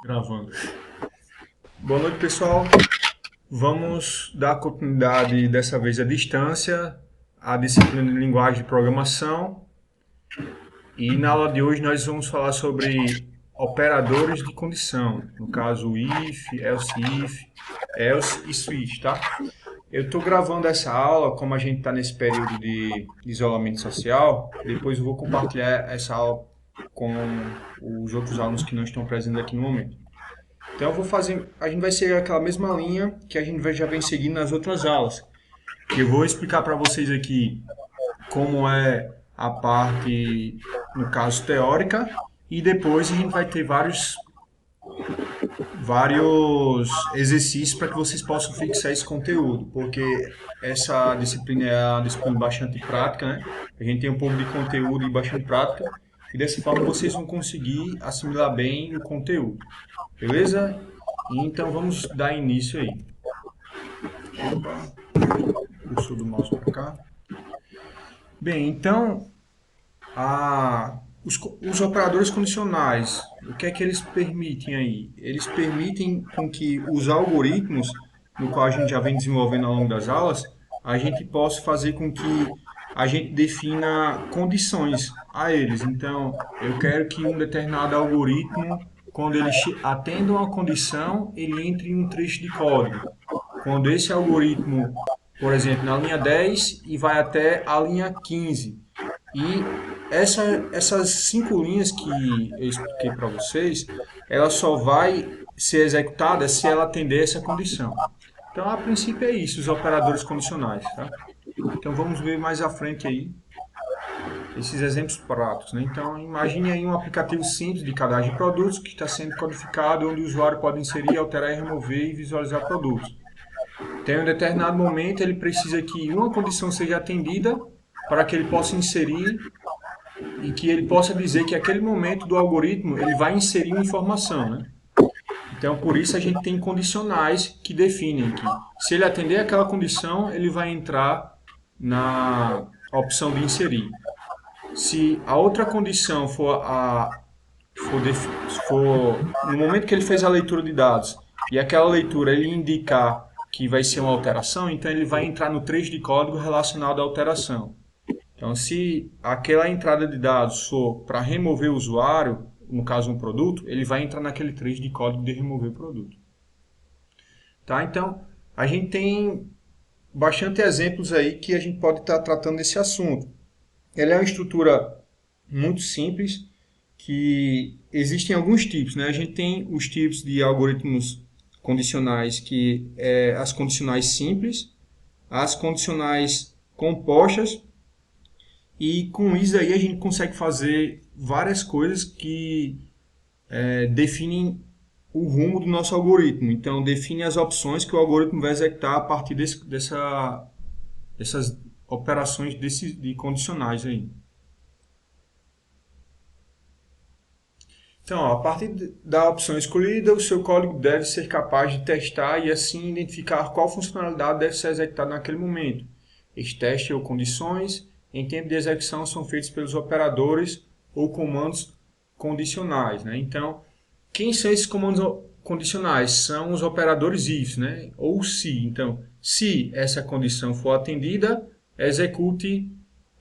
Gravando. Boa noite, pessoal. Vamos dar continuidade dessa vez à distância, à disciplina de linguagem de programação. E na aula de hoje nós vamos falar sobre operadores de condição, no caso if, else e switch, tá? Eu estou gravando essa aula, como a gente está nesse período de isolamento social, depois eu vou compartilhar essa aula com os outros alunos que não estão presentes aqui no momento. Então a gente vai seguir aquela mesma linha que a gente já vem seguindo nas outras aulas. Eu vou explicar para vocês aqui como é a parte, no caso, teórica, e depois a gente vai ter vários exercícios para que vocês possam fixar esse conteúdo, porque essa disciplina é uma disciplina bastante prática, né? A gente tem um pouco de conteúdo e bastante prática, e dessa forma vocês vão conseguir assimilar bem o conteúdo. Beleza? Então vamos dar início aí. Opa, puxou do mouse para cá. Bem, então os operadores condicionais, o que é que eles permitem aí? Eles permitem com que os algoritmos, no qual a gente já vem desenvolvendo ao longo das aulas, a gente possa fazer com que a gente defina condições a eles. Então, eu quero que um determinado algoritmo, quando ele atenda uma condição, ele entre em um trecho de código. Quando esse algoritmo, por exemplo, na linha 10 e vai até a linha 15. E essas 5 linhas que eu expliquei para vocês, ela só vai ser executada se ela atender essa condição. Então, a princípio é isso, os operadores condicionais. Tá? Então, vamos ver mais à frente aí esses exemplos práticos, né? Então, imagine aí um aplicativo simples de cadastro de produtos que está sendo codificado, onde o usuário pode inserir, alterar, remover e visualizar produtos. Tem um determinado momento, ele precisa que uma condição seja atendida para que ele possa inserir e que ele possa dizer que aquele momento do algoritmo ele vai inserir uma informação, né? Então, por isso a gente tem condicionais que definem que se ele atender aquela condição, ele vai entrar na opção de inserir. Se a outra condição for no momento que ele fez a leitura de dados e aquela leitura ele indicar que vai ser uma alteração, então ele vai entrar no trecho de código relacionado à alteração. Então, se aquela entrada de dados for para remover o usuário, no caso um produto, ele vai entrar naquele trecho de código de remover o produto. Tá? Então, a gente tem bastante exemplos aí que a gente pode estar tratando desse assunto. Ela é uma estrutura muito simples, que existem alguns tipos, né? A gente tem os tipos de algoritmos condicionais, que é as condicionais simples, as condicionais compostas, e com isso aí a gente consegue fazer várias coisas que definem o rumo do nosso algoritmo. Então, define as opções que o algoritmo vai executar a partir dessas operações de condicionais aí. Então, a partir da opção escolhida, o seu código deve ser capaz de testar e assim identificar qual funcionalidade deve ser executada naquele momento. Este teste ou condições em tempo de execução são feitos pelos operadores ou comandos condicionais, né? Então, quem são esses comandos condicionais? São os operadores if, né? Ou se. Então, se essa condição for atendida, execute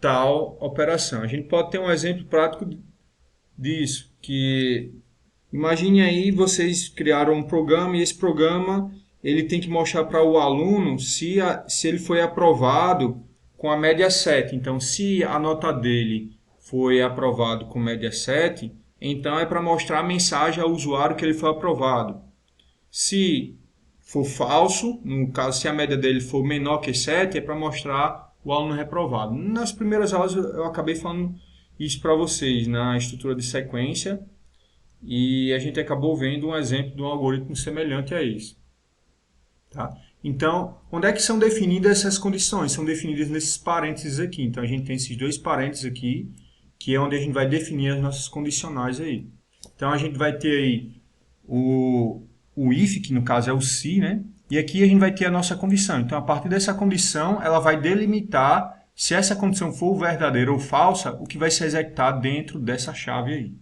tal operação. A gente pode ter um exemplo prático disso, que imagine aí vocês criaram um programa e esse programa ele tem que mostrar para o aluno se ele foi aprovado com a média 7. Então, se a nota dele foi aprovado com média 7, então é para mostrar a mensagem ao usuário que ele foi aprovado. Se for falso, no caso, se a média dele for menor que 7, é para mostrar o aluno reprovado. Nas primeiras aulas eu acabei falando isso para vocês na estrutura de sequência e a gente acabou vendo um exemplo de um algoritmo semelhante a esse. Tá? Então, onde é que são definidas essas condições? São definidas nesses parênteses aqui. Então, a gente tem esses dois parênteses aqui, que é onde a gente vai definir as nossas condicionais aí. Então, a gente vai ter aí o if, que no caso é o se, né? E aqui a gente vai ter a nossa condição. Então, a partir dessa condição, ela vai delimitar se essa condição for verdadeira ou falsa, o que vai ser executado dentro dessa chave aí.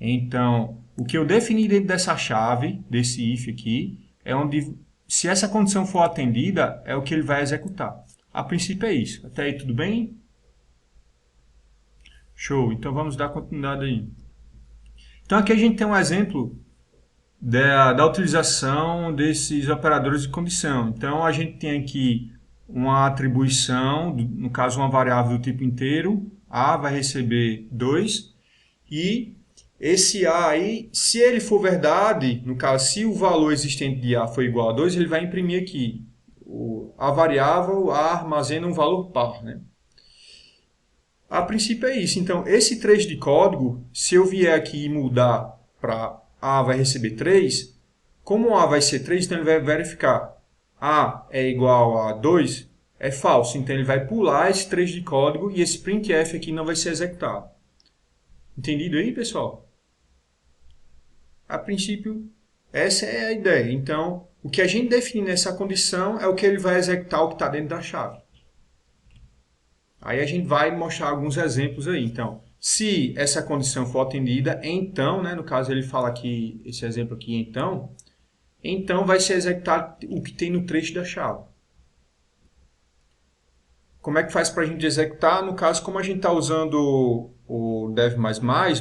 Então, o que eu defini dentro dessa chave, desse if aqui, é onde, se essa condição for atendida, é o que ele vai executar. A princípio é isso. Até aí tudo bem? Show. Então vamos dar continuidade aí. Então aqui a gente tem um exemplo da utilização desses operadores de condição. Então a gente tem aqui uma atribuição, no caso uma variável do tipo inteiro, A vai receber 2, e esse A aí, se ele for verdade, no caso, se o valor existente de A for igual a 2, ele vai imprimir aqui. A variável A armazena um valor par, né? A princípio é isso. Então, esse trecho de código, se eu vier aqui e mudar para A vai receber 3, como A vai ser 3, então ele vai verificar A é igual a 2, é falso. Então ele vai pular esse trecho de código e esse printf aqui não vai ser executado. Entendido aí, pessoal? A princípio, essa é a ideia. Então, o que a gente define nessa condição é o que ele vai executar, o que está dentro da chave. Aí a gente vai mostrar alguns exemplos aí. Então, se essa condição for atendida, então, né, no caso ele fala aqui, esse exemplo aqui, então vai ser executado o que tem no trecho da chave. Como é que faz para a gente executar? No caso, como a gente está usando o dev++,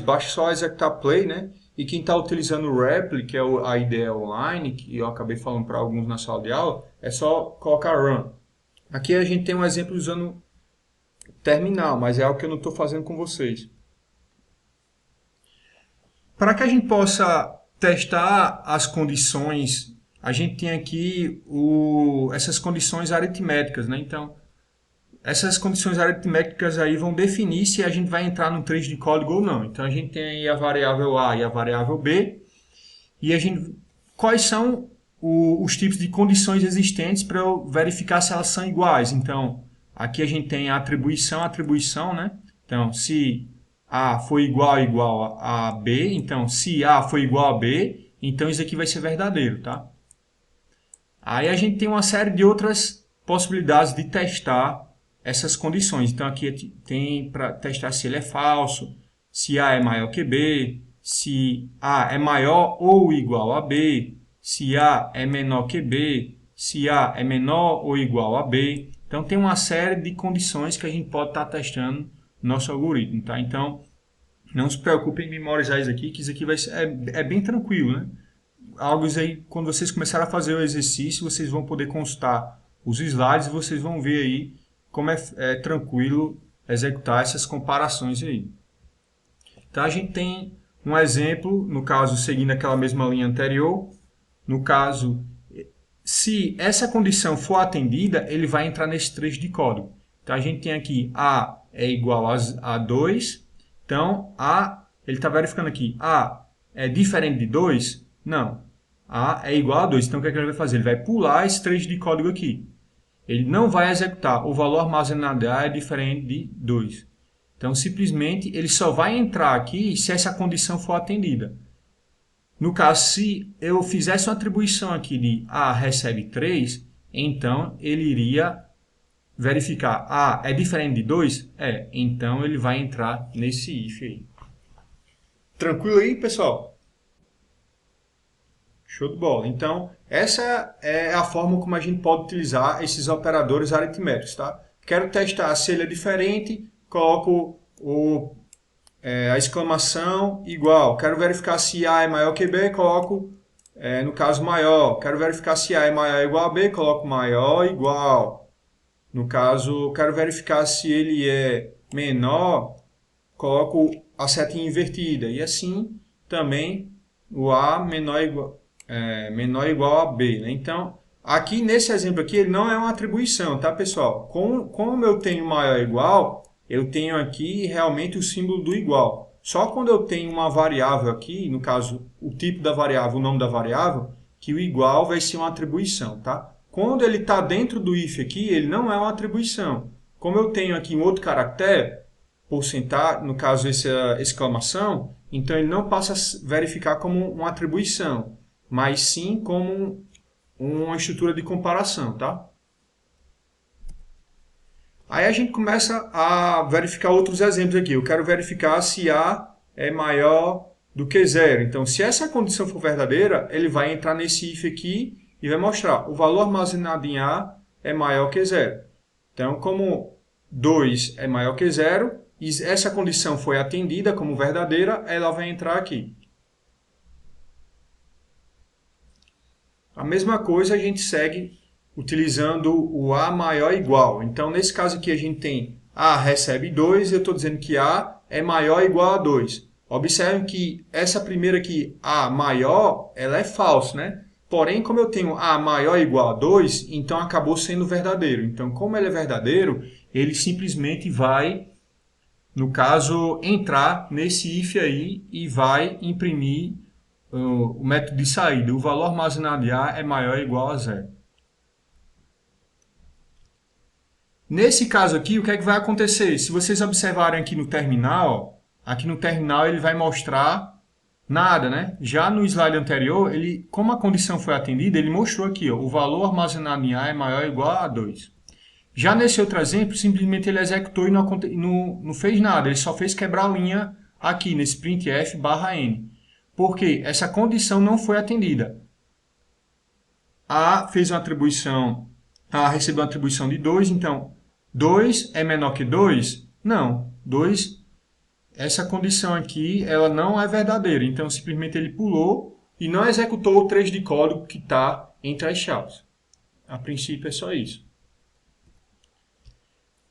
basta só executar play, né? E quem está utilizando o Repl, que é a IDE online, que eu acabei falando para alguns na sala de aula, é só colocar run. Aqui a gente tem um exemplo usando terminal, mas é algo que eu não estou fazendo com vocês. Para que a gente possa testar as condições, a gente tem aqui essas condições aritméticas, né? Então, essas condições aritméticas aí vão definir se a gente vai entrar no trecho de código ou não. Então, a gente tem aí a variável A e a variável B, e quais são os tipos de condições existentes para eu verificar se elas são iguais. Então, aqui a gente tem a atribuição, né? Então, se A for igual a B, então se A for igual a B, então isso aqui vai ser verdadeiro, tá? Aí a gente tem uma série de outras possibilidades de testar essas condições. Então aqui tem para testar se ele é falso, se A é maior que B, se A é maior ou igual a B, se A é menor que B, se A é menor ou igual a B. Então tem uma série de condições que a gente pode estar testando no nosso algoritmo, tá? Então não se preocupe em memorizar isso aqui, que isso aqui é bem tranquilo, né? Algo aí, quando vocês começarem a fazer o exercício, vocês vão poder consultar os slides e vocês vão ver aí como é tranquilo executar essas comparações aí. Então a gente tem um exemplo, no caso, seguindo aquela mesma linha anterior. No caso, se essa condição for atendida, ele vai entrar nesse trecho de código. Então a gente tem aqui A é igual a 2. Então, ele está verificando aqui, A é diferente de 2? Não. A é igual a 2. Então, o que é que ele vai fazer? Ele vai pular esse trecho de código aqui. Ele não vai executar. O valor armazenado A é diferente de 2. Então, simplesmente, ele só vai entrar aqui se essa condição for atendida. No caso, se eu fizesse uma atribuição aqui de A recebe 3, então ele iria verificar A é diferente de 2? É, então ele vai entrar nesse if aí. Tranquilo aí, pessoal? Show de bola. Então, essa é a forma como a gente pode utilizar esses operadores aritméticos, tá? Quero testar se ele é diferente, coloco a exclamação igual. Quero verificar se A é maior que B, coloco, no caso, maior. Quero verificar se A é maior ou igual a B, coloco maior igual. No caso, quero verificar se ele é menor, coloco a setinha invertida. E assim, também, o A menor ou igual a B, né? Então, aqui nesse exemplo aqui, ele não é uma atribuição, tá, pessoal? Como eu tenho maior ou igual, eu tenho aqui realmente o símbolo do igual. Só quando eu tenho uma variável aqui, no caso, o tipo da variável, o nome da variável, que o igual vai ser uma atribuição, tá? Quando ele está dentro do if aqui, ele não é uma atribuição. Como eu tenho aqui um outro caractere, porcentagem, no caso essa exclamação, então ele não passa a verificar como uma atribuição, mas sim como uma estrutura de comparação, tá? Aí a gente começa a verificar outros exemplos aqui. Eu quero verificar se A é maior do que zero. Então, se essa condição for verdadeira, ele vai entrar nesse if aqui e vai mostrar o valor armazenado em A é maior que zero. Então, como 2 é maior que zero, e essa condição foi atendida como verdadeira, ela vai entrar aqui. A mesma coisa a gente segue utilizando o A maior ou igual. Então, nesse caso aqui, a gente tem A recebe 2, eu estou dizendo que A é maior ou igual a 2. Observem que essa primeira aqui, A maior, ela é falsa, né? Porém, como eu tenho A maior ou igual a 2, então acabou sendo verdadeiro. Então, como ele é verdadeiro, ele simplesmente vai, no caso, entrar nesse if aí e vai imprimir o método de saída. O valor armazenado de A é maior ou igual a zero. Nesse caso aqui, o que é que vai acontecer? Se vocês observarem aqui no terminal ele vai mostrar nada, né? Já no slide anterior, como a condição foi atendida, ele mostrou aqui, ó, o valor armazenado em A é maior ou igual a 2. Já nesse outro exemplo, simplesmente ele executou e não fez nada, ele só fez quebrar a linha aqui, nesse printf /n. Porque essa condição não foi atendida. A fez uma atribuição, A recebeu uma atribuição de 2, então 2 é menor que 2? Não, 2, essa condição aqui, ela não é verdadeira, então simplesmente ele pulou e não executou o trecho de código que está entre as chaves. A princípio é só isso.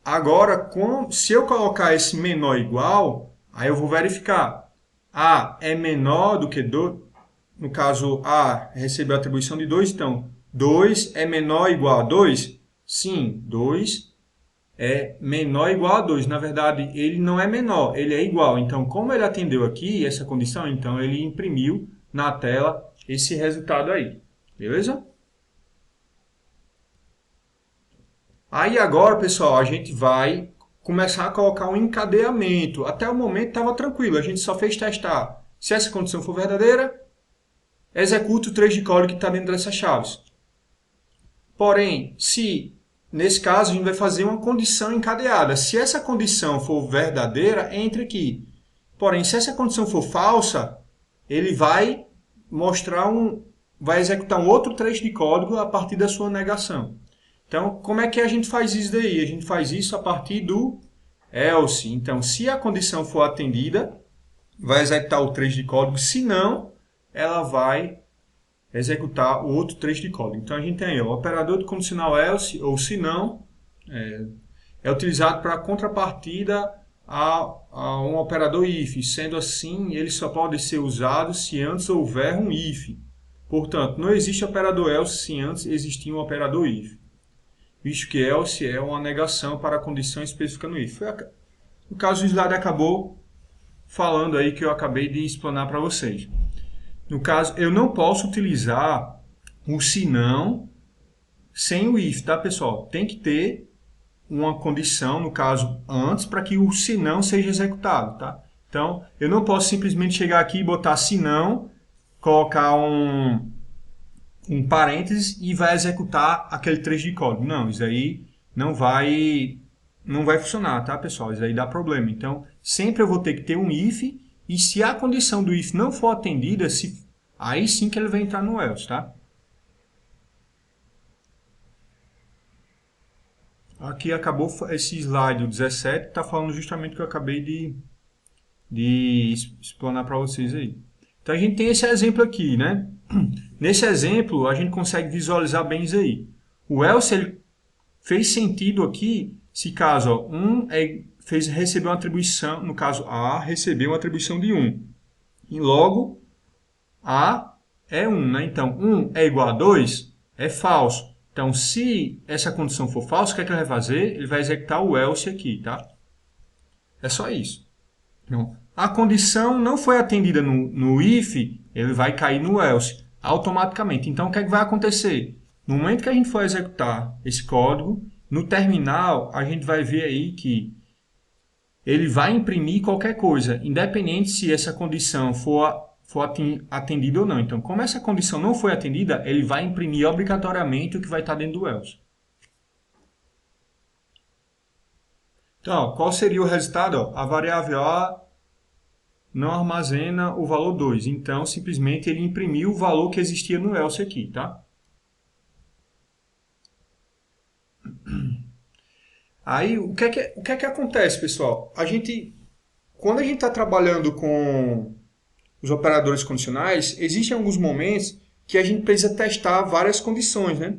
Agora, se eu colocar esse menor igual, aí eu vou verificar. A é menor do que 2, no caso A recebeu a atribuição de 2, então 2 é menor ou igual a 2? Sim, 2 é menor ou igual a 2. Na verdade, ele não é menor, ele é igual. Então, como ele atendeu aqui essa condição, então ele imprimiu na tela esse resultado aí. Beleza? Aí agora, pessoal, a gente vai começar a colocar um encadeamento. Até o momento estava tranquilo, a gente só fez testar. Se essa condição for verdadeira, executa o trecho de código que está dentro dessas chaves. Porém, nesse caso, a gente vai fazer uma condição encadeada. Se essa condição for verdadeira, entre aqui. Porém, se essa condição for falsa, ele vai vai executar um outro trecho de código a partir da sua negação. Então, como é que a gente faz isso daí? A gente faz isso a partir do else. Então, se a condição for atendida, vai executar o trecho de código. Se não, ela vai executar o outro trecho de código. Então, a gente tem aí, o operador do condicional else, ou se não, é utilizado para contrapartida a um operador if. Sendo assim, ele só pode ser usado se antes houver um if. Portanto, não existe operador else se antes existir um operador if. Visto que else é uma negação para a condição específica no if. No caso, o slide acabou falando aí que eu acabei de explanar para vocês. No caso, eu não posso utilizar o senão sem o if, tá, pessoal? Tem que ter uma condição, no caso, antes, para que o senão seja executado, tá? Então, eu não posso simplesmente chegar aqui e botar senão, colocar um parênteses e vai executar aquele trecho de código. Não, isso aí não vai funcionar, tá, pessoal? Isso aí dá problema. Então, sempre eu vou ter que ter um if, e se a condição do if não for atendida, aí sim que ele vai entrar no else, tá? Aqui acabou esse slide, o 17, está falando justamente o que eu acabei de explanar para vocês aí. Então, a gente tem esse exemplo aqui, né? Nesse exemplo, a gente consegue visualizar bem isso aí. O else ele fez sentido aqui se caso ó, recebeu uma atribuição, no caso A recebeu uma atribuição de 1. E logo, A é 1, né? Então, 1 é igual a 2, é falso. Então, se essa condição for falsa, o que é que ele vai fazer? Ele vai executar o else aqui, tá? É só isso. Então, a condição não foi atendida no if, ele vai cair no else automaticamente. Então, o que é que vai acontecer? No momento que a gente for executar esse código, no terminal, a gente vai ver aí que ele vai imprimir qualquer coisa, independente se essa condição for atendida ou não. Então, como essa condição não foi atendida, ele vai imprimir obrigatoriamente o que vai estar dentro do else. Então, qual seria o resultado? A variável A não armazena o valor 2. Então, simplesmente ele imprimiu o valor que existia no else aqui, tá? Aí, o que é que acontece, pessoal? Quando a gente está trabalhando com os operadores condicionais, existem alguns momentos que a gente precisa testar várias condições, né?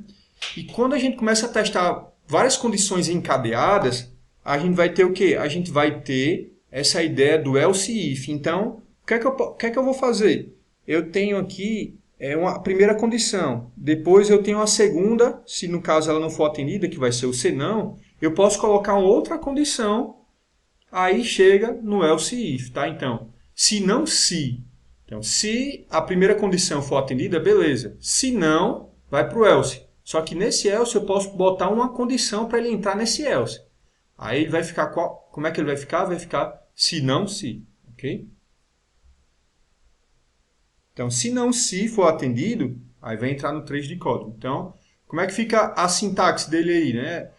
E quando a gente começa a testar várias condições encadeadas, a gente vai ter o quê? A gente vai ter essa ideia do else if. Então, o que é que eu vou fazer? Eu tenho aqui uma primeira condição. Depois eu tenho a segunda, se no caso ela não for atendida, que vai ser o senão, eu posso colocar uma outra condição, aí chega no else if, tá? Então, se não se. Então, se a primeira condição for atendida, beleza. Se não, vai para o else. Só que nesse else eu posso botar uma condição para ele entrar nesse else. Aí ele vai ficar como é que ele vai ficar? Vai ficar se não se, ok? Então, se não se for atendido, aí vai entrar no trecho de código. Então, como é que fica a sintaxe dele aí, né?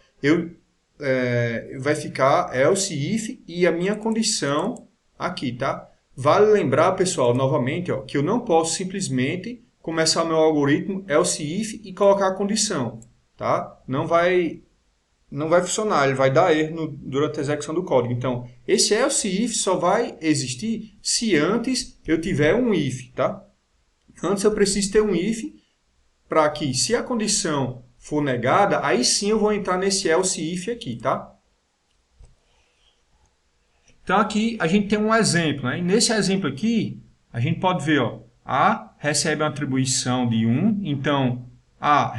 Vai ficar else if e a minha condição aqui, tá? Vale lembrar, pessoal, novamente, ó, que eu não posso simplesmente começar o meu algoritmo else if e colocar a condição, tá? Não vai funcionar, ele vai dar erro durante a execução do código. Então, esse else if só vai existir se antes eu tiver um if, tá? Antes eu preciso ter um if para que, se a condição for negada, aí sim eu vou entrar nesse else if aqui, tá? Então aqui a gente tem um exemplo, né? E nesse exemplo aqui, a gente pode ver, ó, A recebe uma atribuição de 1, então A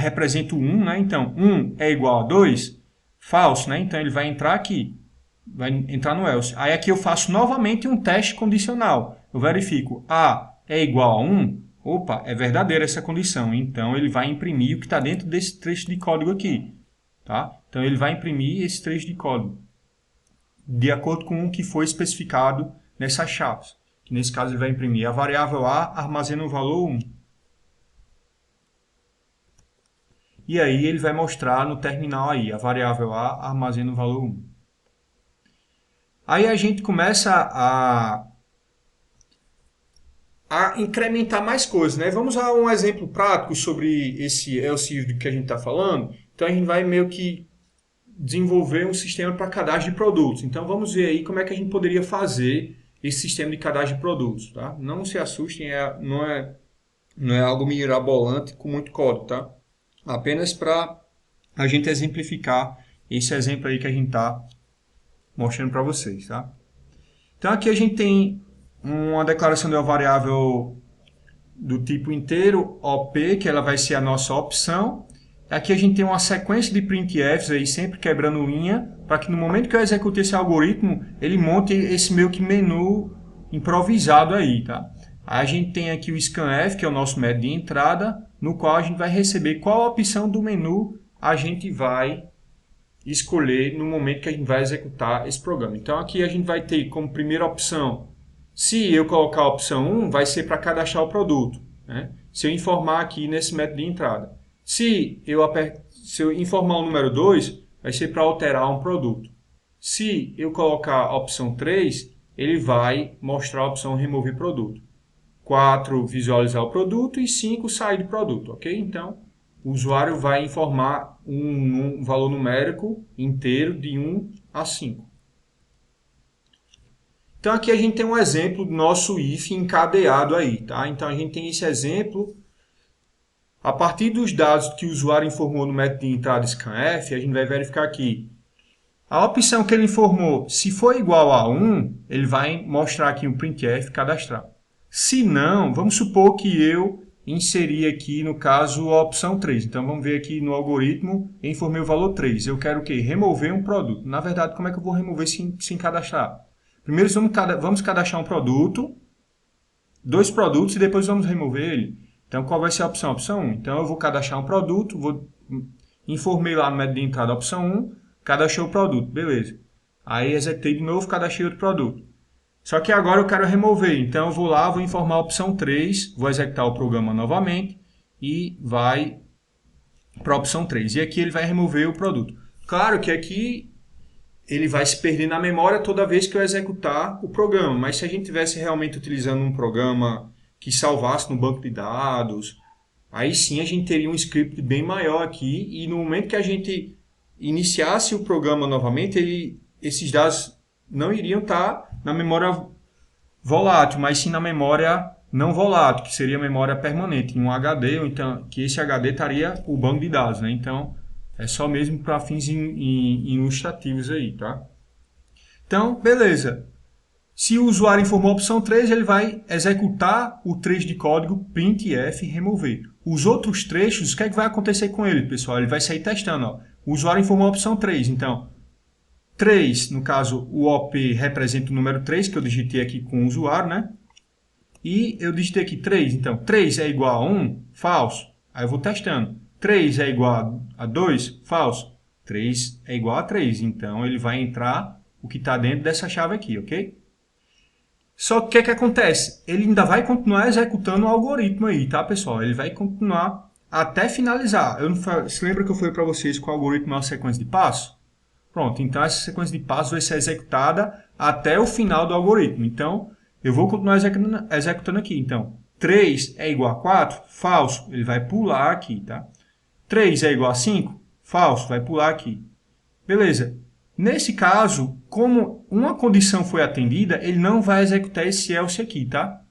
representa o 1, né? Então 1 é igual a 2, falso, né? Então ele vai entrar aqui, vai entrar no else. Aí aqui eu faço novamente um teste condicional. Eu verifico A é igual a 1, opa, é verdadeira essa condição. Então ele vai imprimir o que está dentro desse trecho de código aqui, tá? Então ele vai imprimir esse trecho de código de acordo com o que foi especificado nessas chaves. Que nesse caso ele vai imprimir a variável A armazena o valor 1. E aí ele vai mostrar no terminal aí, a variável A armazena o valor 1. Aí a gente começa a incrementar mais coisas, né? Vamos a um exemplo prático sobre esse else if que a gente está falando. Então a gente vai meio que desenvolver um sistema para cadastro de produtos. Então vamos ver aí como é que a gente poderia fazer esse sistema de cadastro de produtos, tá? Não se assustem, não é algo mirabolante com muito código, tá? Apenas para a gente exemplificar esse exemplo aí que a gente está mostrando para vocês, tá? Então aqui a gente tem uma declaração de uma variável do tipo inteiro, OP, que ela vai ser a nossa opção. Aqui a gente tem uma sequência de printfs aí, sempre quebrando linha, para que no momento que eu execute esse algoritmo, ele monte esse meio que menu improvisado aí, tá? Aí a gente tem aqui o scanf, que é o nosso método de entrada, no qual a gente vai receber qual opção do menu a gente vai escolher no momento que a gente vai executar esse programa. Então aqui a gente vai ter como primeira opção, se eu colocar a opção 1, vai ser para cadastrar o produto, né? Se eu informar aqui nesse método de entrada. Se eu informar o número 2, vai ser para alterar um produto. Se eu colocar a opção 3, ele vai mostrar a opção remover produto. 4, visualizar o produto e 5, sair do produto, ok? Então, o usuário vai informar um valor numérico inteiro de 1 a 5. Então, aqui a gente tem um exemplo do nosso if encadeado aí, tá? Então, a gente tem esse exemplo. A partir dos dados que o usuário informou no método de entrada scanf, a gente vai verificar aqui. A opção que ele informou, se for igual a 1, ele vai mostrar aqui um printf cadastrar. Se não, vamos supor que eu inseri aqui, no caso, a opção 3. Então, vamos ver aqui no algoritmo, eu informei o valor 3. Eu quero o quê? Remover um produto. Na verdade, como é que eu vou remover sem cadastrar? Primeiro, vamos cadastrar um produto, 2 produtos, e depois vamos remover ele. Então, qual vai ser a opção? A opção 1. Então, eu vou cadastrar um produto, informei lá no método de entrada a opção 1, cadastrei o produto, beleza. Aí, executei de novo, cadastrei outro produto. Só que agora eu quero remover, então eu vou lá, vou informar a opção 3, vou executar o programa novamente e vai para a opção 3. E aqui ele vai remover o produto. Claro que aqui ele vai se perder na memória toda vez que eu executar o programa. Mas se a gente estivesse realmente utilizando um programa que salvasse no banco de dados, aí sim a gente teria um script bem maior aqui, e no momento que a gente iniciasse o programa novamente, esses dados não iriam estar na memória volátil, mas sim na memória não volátil, que seria a memória permanente, em um HD, ou então que esse HD estaria o banco de dados, né? Então, é só mesmo para fins ilustrativos aí, tá? Então, beleza. Se o usuário informou a opção 3, ele vai executar o trecho de código printf remover. Os outros trechos, o que é que vai acontecer com ele, pessoal? Ele vai sair testando. Ó. O usuário informou a opção 3, então 3, no caso, o OP representa o número 3, que eu digitei aqui com o usuário, né? E eu digitei aqui 3, então 3 é igual a 1, falso. Aí eu vou testando. 3 é igual a 2, falso. 3 é igual a 3, então ele vai entrar o que está dentro dessa chave aqui, ok? Só que o que acontece? Ele ainda vai continuar executando o algoritmo aí, tá, pessoal? Ele vai continuar até finalizar. Você lembra que eu falei para vocês que o algoritmo é uma sequência de passos? Pronto, então essa sequência de passos vai ser executada até o final do algoritmo. Então, eu vou continuar executando aqui. Então, 3 é igual a 4? Falso. Ele vai pular aqui, tá? 3 é igual a 5? Falso. Vai pular aqui. Beleza. Nesse caso, como uma condição foi atendida, ele não vai executar esse else aqui, tá?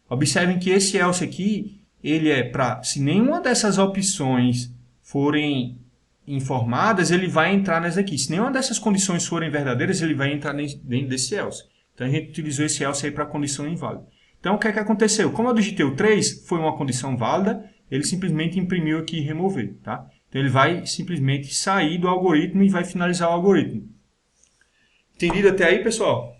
Observem que esse else aqui, ele é para, se nenhuma dessas opções forem informadas, ele vai entrar nessa aqui. Se nenhuma dessas condições forem verdadeiras, ele vai entrar dentro desse else. Então, a gente utilizou esse else aí para condição inválida. Então, o que é que aconteceu? Como eu digitei o 3, foi uma condição válida, ele simplesmente imprimiu aqui e remover, tá? Então, ele vai simplesmente sair do algoritmo e vai finalizar o algoritmo. Entendido até aí, pessoal?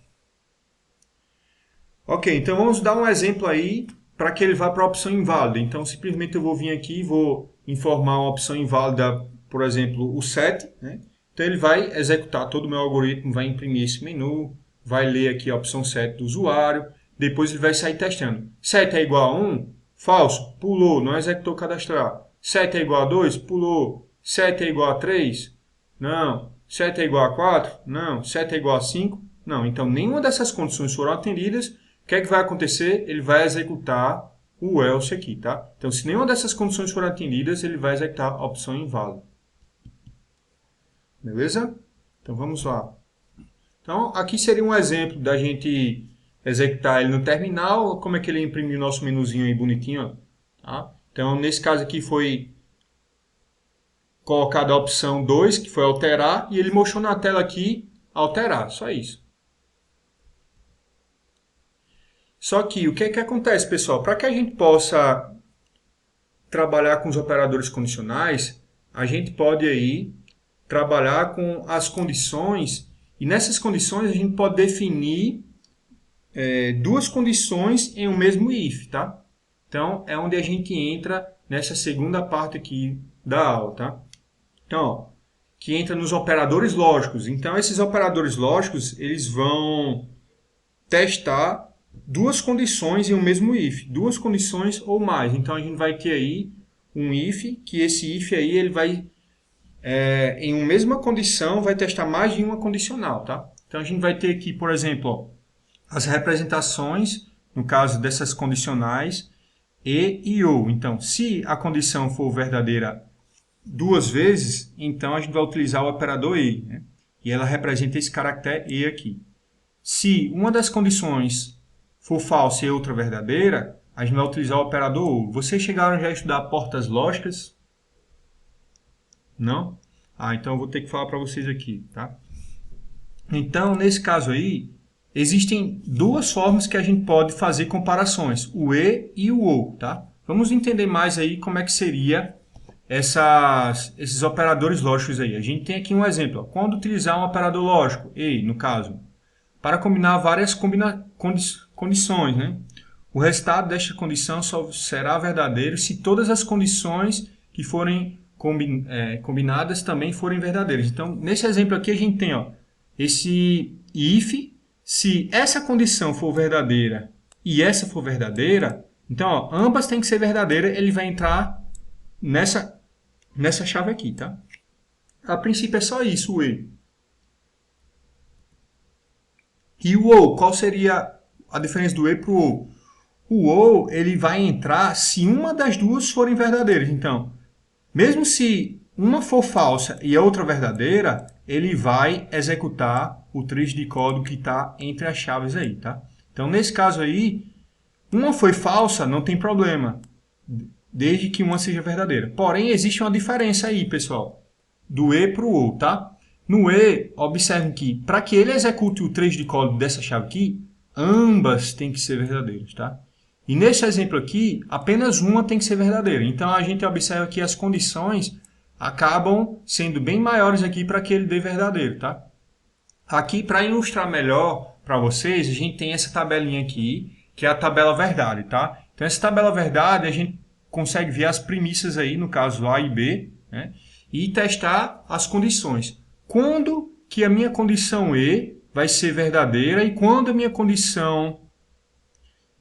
Ok, então vamos dar um exemplo aí para que ele vá para a opção inválida. Então, simplesmente eu vou vir aqui e vou informar uma opção inválida, por exemplo, o 7. Né? Então, ele vai executar todo o meu algoritmo, vai imprimir esse menu, vai ler aqui a opção 7 do usuário, depois ele vai sair testando. 7 é igual a 1? Falso. Pulou, não executou cadastrar. 7 é igual a 2? Pulou. 7 é igual a 3? Não. 7 é igual a 4? Não. 7 é igual a 5? Não. Então, nenhuma dessas condições foram atendidas. O que é que vai acontecer? Ele vai executar o else aqui, tá? Então, se nenhuma dessas condições forem atendidas, ele vai executar a opção inválida. Beleza? Então, vamos lá. Então, aqui seria um exemplo da gente executar ele no terminal. Como é que ele imprimiu o nosso menuzinho aí bonitinho, ó, tá? Então, nesse caso aqui foi colocada a opção 2, que foi alterar, e ele mostrou na tela aqui alterar, só isso. Só que o que é que acontece, pessoal? Para que a gente possa trabalhar com os operadores condicionais, a gente pode aí trabalhar com as condições, e nessas condições a gente pode definir duas condições em um mesmo if, tá? Então, é onde a gente entra nessa segunda parte aqui da aula, tá? Então, ó, que entra nos operadores lógicos. Então, esses operadores lógicos, eles vão testar duas condições em um mesmo if, duas condições ou mais. Então, a gente vai ter aí um if, que esse if aí, ele vai, em uma mesma condição, vai testar mais de uma condicional, tá? Então, a gente vai ter aqui, por exemplo, ó, as representações, no caso dessas condicionais, e ou. Então, se a condição for verdadeira duas vezes, então a gente vai utilizar o operador e, né? E ela representa esse caractere e aqui. Se uma das condições for falsa e outra verdadeira, a gente vai utilizar o operador ou. Vocês chegaram já a estudar portas lógicas? Não? Então eu vou ter que falar para vocês aqui, tá? Então, nesse caso aí, existem duas formas que a gente pode fazer comparações, o e o ou, tá? Vamos entender mais aí como é que seria esses operadores lógicos aí. A gente tem aqui um exemplo. Ó. Quando utilizar um operador lógico, e, no caso, para combinar várias condições, né? O resultado desta condição só será verdadeiro se todas as condições que forem combinadas também forem verdadeiras. Então, nesse exemplo aqui, a gente tem ó, esse if, se essa condição for verdadeira e essa for verdadeira, então ó, ambas têm que ser verdadeiras, ele vai entrar nessa chave aqui, tá? A princípio é só isso, o e. E o ou, qual seria a diferença do e para o ou? O ou, ele vai entrar se uma das duas forem verdadeiras. Então, mesmo se uma for falsa e a outra verdadeira, ele vai executar o trecho de código que está entre as chaves aí, tá? Então, nesse caso aí, uma foi falsa, não tem problema, desde que uma seja verdadeira. Porém, existe uma diferença aí, pessoal, do e para o ou, tá? No e, observem que, para que ele execute o trecho de código dessa chave aqui, ambas têm que ser verdadeiras, tá? E nesse exemplo aqui, apenas uma tem que ser verdadeira. Então, a gente observa que as condições acabam sendo bem maiores aqui para que ele dê verdadeiro, tá? Aqui, para ilustrar melhor para vocês, a gente tem essa tabelinha aqui, que é a tabela verdade, tá? Então, essa tabela verdade, a gente consegue ver as premissas aí, no caso A e B, né? E testar as condições. Quando que a minha condição E vai ser verdadeira e quando a minha condição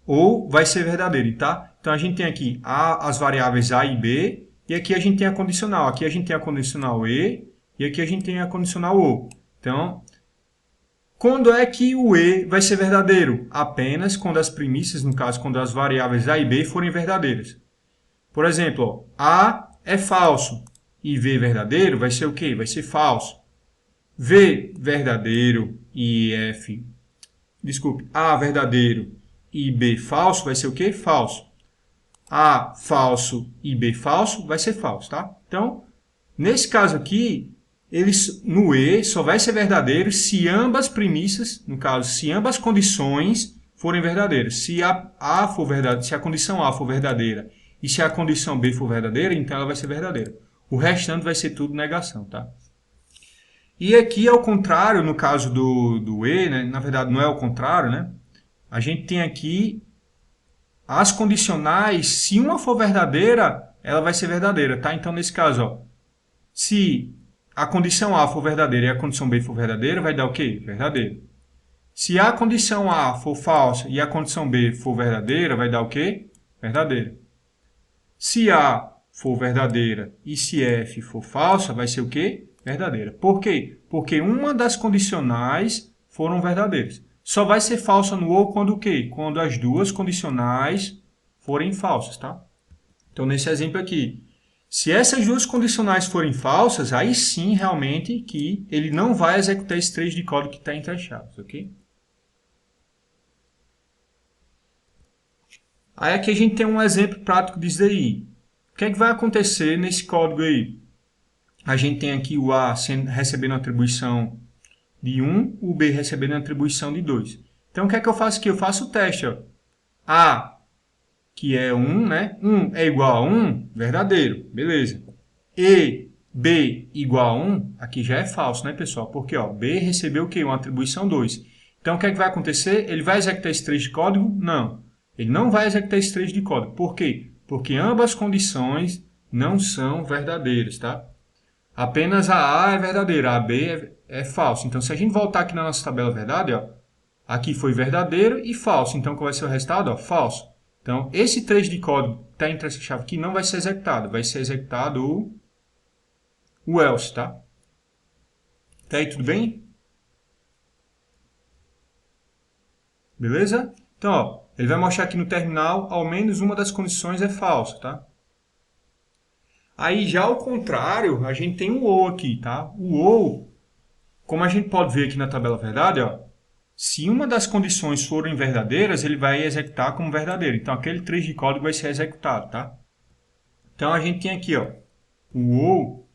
ou vai ser verdadeira, tá? Então, a gente tem aqui as variáveis A e B, e aqui a gente tem a condicional. Aqui a gente tem a condicional E, e aqui a gente tem a condicional OU. Então, quando é que o E vai ser verdadeiro? Apenas quando as premissas, no caso, quando as variáveis A e B forem verdadeiras. Por exemplo, ó, A é falso e V verdadeiro vai ser o quê? Vai ser falso. V verdadeiro e F... Desculpe, A verdadeiro e B falso vai ser o quê? Falso. A falso e B falso vai ser falso, tá? Então, nesse caso aqui, no E só vai ser verdadeiro se ambas premissas, no caso, se ambas condições forem verdadeiras. Se a for verdade, se a condição A for verdadeira e se a condição B for verdadeira, então ela vai ser verdadeira. O restante vai ser tudo negação, tá? E aqui, ao contrário, no caso do E, né? Na verdade não é o contrário, né? A gente tem aqui as condicionais, se uma for verdadeira, ela vai ser verdadeira, tá? Então, nesse caso, ó, se a condição A for verdadeira e a condição B for verdadeira, vai dar o quê? Verdadeiro. Se a condição A for falsa e a condição B for verdadeira, vai dar o quê? Verdadeiro. Se A for verdadeira e se F for falsa, vai ser o quê? Verdadeira. Por quê? Porque uma das condicionais foram verdadeiras. Só vai ser falsa no ou quando o quê? Quando as duas condicionais forem falsas, tá? Então, nesse exemplo aqui, se essas duas condicionais forem falsas, aí sim, realmente, que ele não vai executar esse trecho de código que está entre as chaves, ok? Aí aqui a gente tem um exemplo prático disso daí. O que é que vai acontecer nesse código aí? A gente tem aqui o A recebendo a atribuição de 1, o B recebendo a atribuição de 2. Então, o que é que eu faço aqui? Eu faço o teste, ó. A, que é 1, né? 1 é igual a 1, verdadeiro, beleza. E B igual a 1, aqui já é falso, né, pessoal? Porque ó, B recebeu o quê? Uma atribuição 2. Então, o que é que vai acontecer? Ele vai executar esse trecho de código? Não. Ele não vai executar esse trecho de código. Por quê? Porque ambas condições não são verdadeiras, tá? Apenas a A é verdadeira, a B é falso. Então, se a gente voltar aqui na nossa tabela verdade, ó, aqui foi verdadeiro e falso. Então, qual vai ser o resultado? Ó, falso. Então, esse trecho de código que está entre essa chave aqui não vai ser executado. Vai ser executado o else, tá? Tá aí tudo bem? Beleza? Então, ó, ele vai mostrar aqui no terminal, ao menos uma das condições é falsa, tá? Aí, já ao contrário, a gente tem o ou aqui, tá? O ou, como a gente pode ver aqui na tabela verdade, ó, se uma das condições forem verdadeiras, ele vai executar como verdadeiro. Então, aquele trecho de código vai ser executado, tá? Então, a gente tem aqui, ó, o ou,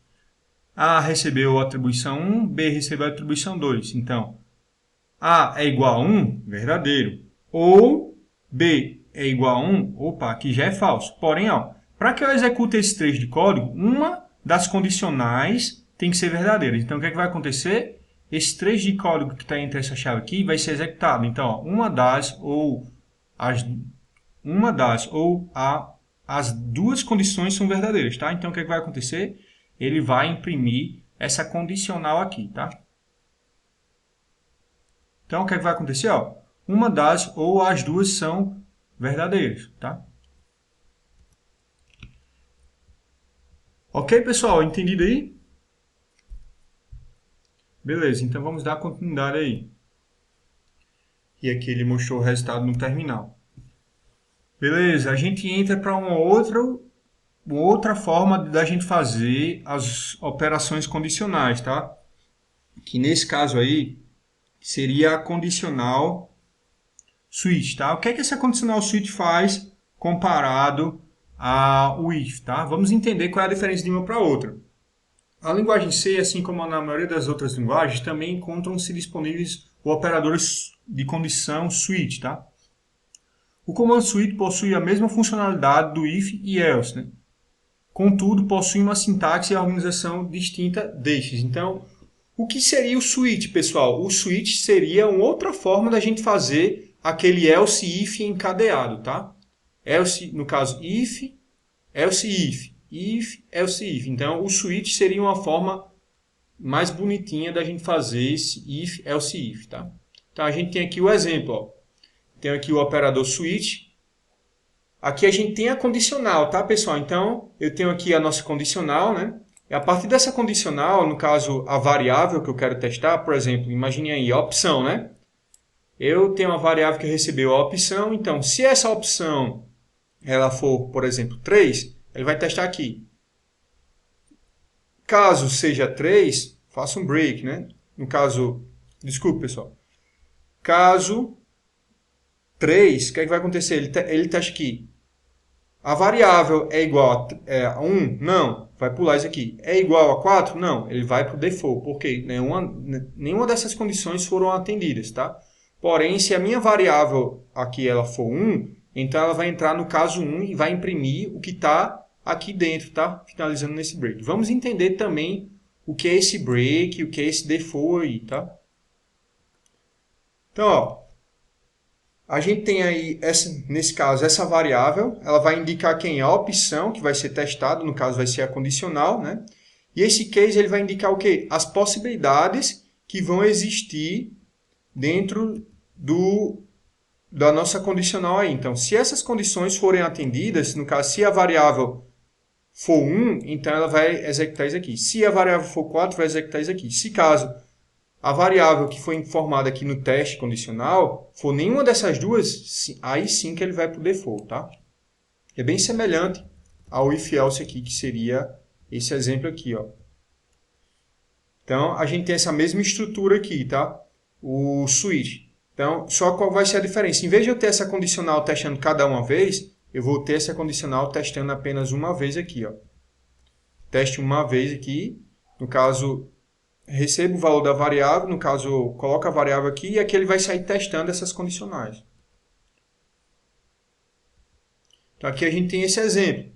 A recebeu a atribuição 1, B recebeu a atribuição 2. Então, A é igual a 1, verdadeiro. Ou B é igual a 1, opa, aqui já é falso. Porém, para que eu execute esse trecho de código, uma das condicionais tem que ser verdadeira. Então, o que é que vai acontecer? Esse trecho de código que está entre essa chave aqui vai ser executado. Então, ó, as duas condições são verdadeiras, tá? Então, o que é que vai acontecer? Ele vai imprimir essa condicional aqui, tá? Então, o que é que vai acontecer? Ó, uma das ou as duas são verdadeiras, tá? Ok, pessoal? Entendido aí? Beleza, então vamos dar continuidade aí. e aqui ele mostrou o resultado no terminal. Beleza, a gente entra para uma outra forma da gente fazer as operações condicionais, tá? Que nesse caso aí seria a condicional switch, tá? O que é que essa condicional switch faz comparado ao if, tá? Vamos entender qual é a diferença de uma para outra. A linguagem C, assim como na maioria das outras linguagens, também encontram-se disponíveis operadores de condição switch, tá? O comando switch possui a mesma funcionalidade do if e else, né? Contudo, possui uma sintaxe e organização distinta destes. Então, o que seria o switch, pessoal? O switch seria uma outra forma da gente fazer aquele else if encadeado, tá? Else, no caso, if, else else if. Então, o switch seria uma forma mais bonitinha da gente fazer esse if, else if, tá? Então, a gente tem aqui o exemplo, ó. Tem aqui o operador switch. Aqui a gente tem a condicional, tá, pessoal? Então, eu tenho aqui a nossa condicional, né? E a partir dessa condicional, no caso, a variável que eu quero testar, por exemplo, imagine aí, a opção, né? Eu tenho uma variável que recebeu a opção, então, se essa opção ela for, por exemplo, 3, ele vai testar aqui. Caso seja 3, faça um break, né? No caso, desculpe, pessoal. Caso 3, o que é que vai acontecer? Ele testa aqui. A variável é igual a 1? Não. Vai pular isso aqui. É igual a 4? Não. Ele vai para o default, porque nenhuma dessas condições foram atendidas, tá? Porém, se a minha variável aqui ela for 1, então ela vai entrar no caso 1 e vai imprimir o que está aqui dentro, tá? Finalizando nesse break. Vamos entender também o que é esse break, o que é esse default aí, tá? Então, ó. A gente tem aí, nesse caso, essa variável, ela vai indicar quem é a opção que vai ser testada, no caso vai ser a condicional, né? E esse case ele vai indicar o quê? As possibilidades que vão existir dentro da nossa condicional aí. Então, se essas condições forem atendidas, no caso, se a variável for 1, então ela vai executar isso aqui. Se a variável for 4, vai executar isso aqui. Se caso a variável que foi informada aqui no teste condicional for nenhuma dessas duas, aí sim que ele vai para o default, tá? É bem semelhante ao if-else aqui, que seria esse exemplo aqui, ó. Então, a gente tem essa mesma estrutura aqui, tá? O switch. Então, só qual vai ser a diferença? Em vez de eu ter essa condicional testando cada uma vez, eu vou ter essa condicional testando apenas uma vez aqui, ó. Teste uma vez aqui, no caso, recebo o valor da variável, no caso, coloco a variável aqui e aqui ele vai sair testando essas condicionais. Então, aqui a gente tem esse exemplo.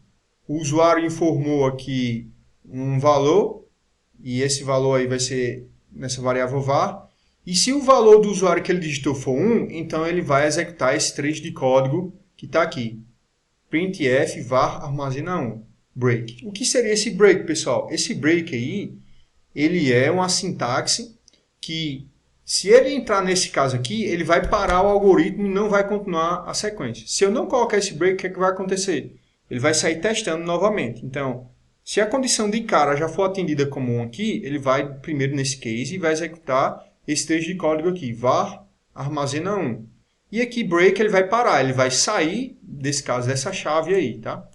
O usuário informou aqui um valor e esse valor aí vai ser nessa variável var. E se o valor do usuário que ele digitou for 1, então ele vai executar esse trecho de código que está aqui. Printf var armazena 1. Break. O que seria esse break, pessoal? Esse break aí, ele é uma sintaxe que, se ele entrar nesse caso aqui, ele vai parar o algoritmo e não vai continuar a sequência. Se eu não colocar esse break, o que é que vai acontecer? Ele vai sair testando novamente. Então, se a condição de cara já for atendida como 1 aqui, ele vai primeiro nesse case e vai executar esse trecho de código aqui, var armazena 1. E aqui break ele vai parar, ele vai sair desse caso dessa chave aí, tá?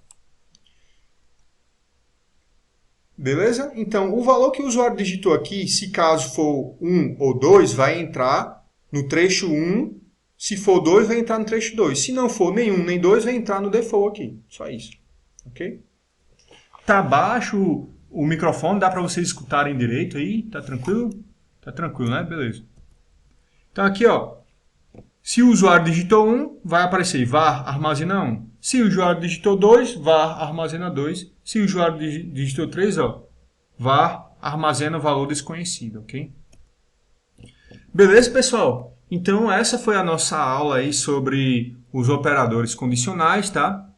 Beleza? Então, o valor que o usuário digitou aqui, se caso for 1 ou 2, vai entrar no trecho 1. Se for 2, vai entrar no trecho 2. Se não for nenhum nem 2, vai entrar no default aqui. Só isso. Ok? Tá baixo o microfone, dá para vocês escutarem direito aí? Tá tranquilo? Tá tranquilo, né? Beleza. Então aqui, ó. Se o usuário digitou 1, vai aparecer var armazena 1. Se o usuário digitou 2, var armazena 2. Se o usuário digitou 3, ó, var armazena valor desconhecido, ok? Beleza, pessoal? Então essa foi a nossa aula aí sobre os operadores condicionais, tá?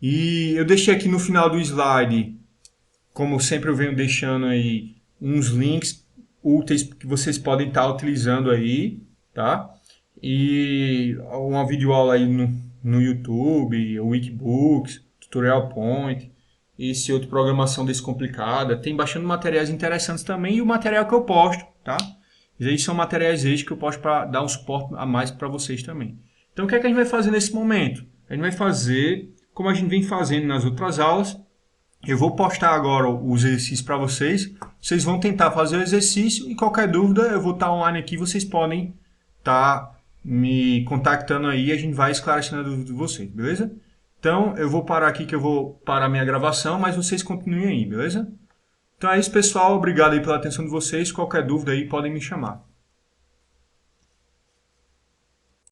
E eu deixei aqui no final do slide, como sempre eu venho deixando aí, uns links úteis que vocês podem estar utilizando aí, tá? E uma videoaula aí no YouTube, o Wikibooks, Tutorial Point, esse outro Programação Descomplicada. Tem bastante materiais interessantes também e o material que eu posto, tá? E aí são materiais extras que eu posso dar um suporte a mais para vocês também. Então o que é que a gente vai fazer nesse momento? A gente vai fazer como a gente vem fazendo nas outras aulas. Eu vou postar agora os exercícios para vocês. Vocês vão tentar fazer o exercício e qualquer dúvida eu vou estar online aqui. Vocês podem estar me contactando aí e a gente vai esclarecendo a dúvida de vocês, beleza? Então eu vou parar aqui que eu vou parar minha gravação, mas vocês continuem aí, beleza? Então é isso, pessoal. Obrigado aí pela atenção de vocês. Qualquer dúvida aí podem me chamar.